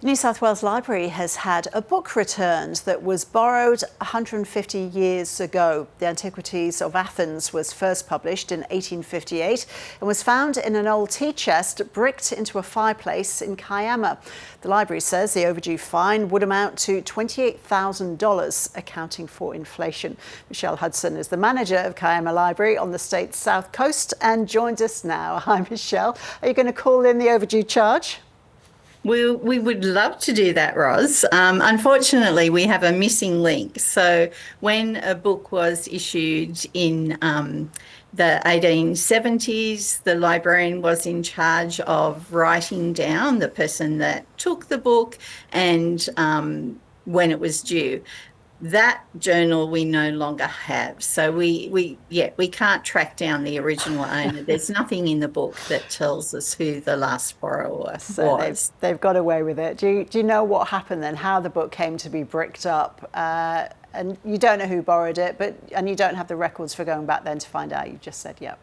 The New South Wales Library has had a book returned that was borrowed 150 years ago. The Antiquities of Athens was first published in 1858 and was found in an old tea chest bricked into a fireplace in Kiama. The library says the overdue fine would amount to $28,000, accounting for inflation. Michelle Hudson is the manager of Kiama Library on the state's south coast and joins us now. Hi, Michelle. Are you going to call in the overdue charge? We would love to do that, Roz. Unfortunately, we have a missing link. So when a book was issued in the 1870s, the librarian was in charge of writing down the person that took the book and when it was due. That journal we no longer have. So we can't track down the original owner. There's nothing in the book that tells us who the last borrower was. They've got away with it. Do you know what happened then, how the book came to be bricked up? And you don't know who borrowed it, and you don't have the records for going back then to find out. You just said, yep.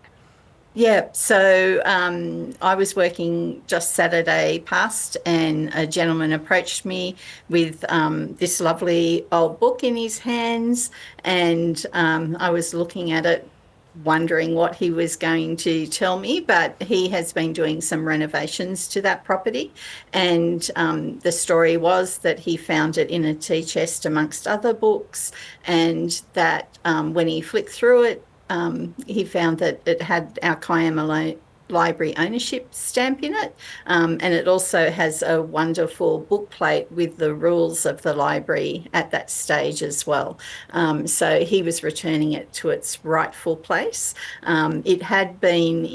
Yeah, so I was working just Saturday past and a gentleman approached me with this lovely old book in his hands, and I was looking at it wondering what he was going to tell me, but he has been doing some renovations to that property, and the story was that he found it in a tea chest amongst other books, and that when he flicked through it, he found that it had our Kiama Library ownership stamp in it, and it also has a wonderful bookplate with the rules of the library at that stage as well. So he was returning it to its rightful place. It had been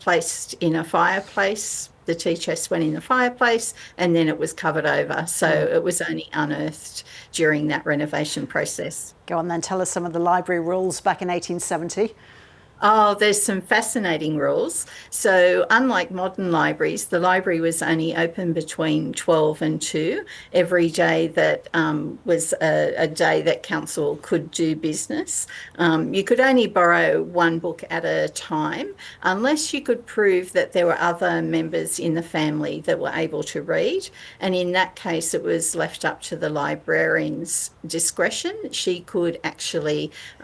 placed in a fireplace. The tea chest went in the fireplace and then it was covered over. So it was only unearthed during that renovation process. Go on then, tell us some of the library rules back in 1870. Oh, there's some fascinating rules. So unlike modern libraries, the library was only open between 12 and 2 every day that was a day that council could do business. You could only borrow one book at a time unless you could prove that there were other members in the family that were able to read. And in that case, it was left up to the librarian's discretion. She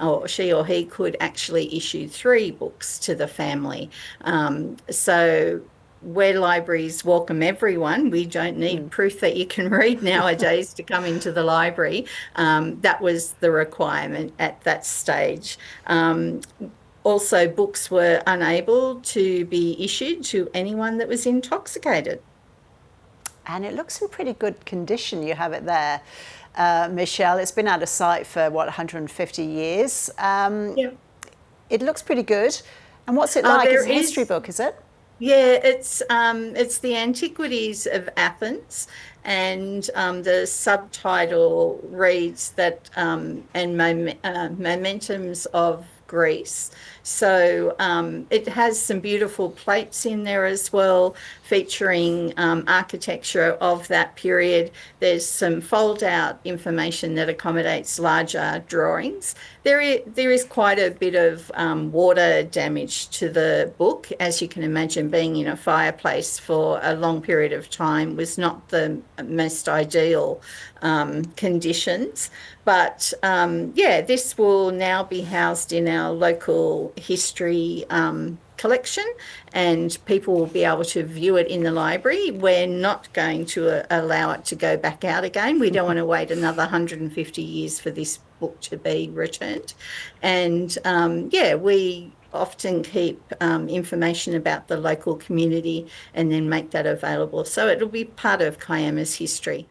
or he could actually issue 3 books to the family. So where libraries welcome everyone, we don't need proof that you can read nowadays to come into the library. That was the requirement at that stage. Also, books were unable to be issued to anyone that was intoxicated. And it looks in pretty good condition. You have it there, Michelle. It's been out of sight for, 150 years? Yeah. It looks pretty good. And what's it like? It's a history book, is it? Yeah, it's the Antiquities of Athens, and the subtitle reads that and Momentums of Greece. So it has some beautiful plates in there as well, featuring architecture of that period. There's some fold-out information that accommodates larger drawings. There is quite a bit of water damage to the book. As you can imagine, being in a fireplace for a long period of time was not the most ideal conditions. But this will now be housed in our local history collection, and people will be able to view it in the library. We're not going to allow it to go back out again. We don't want to wait another 150 years for this book to be returned. And we often keep information about the local community and then make that available. So it'll be part of Kiama's history.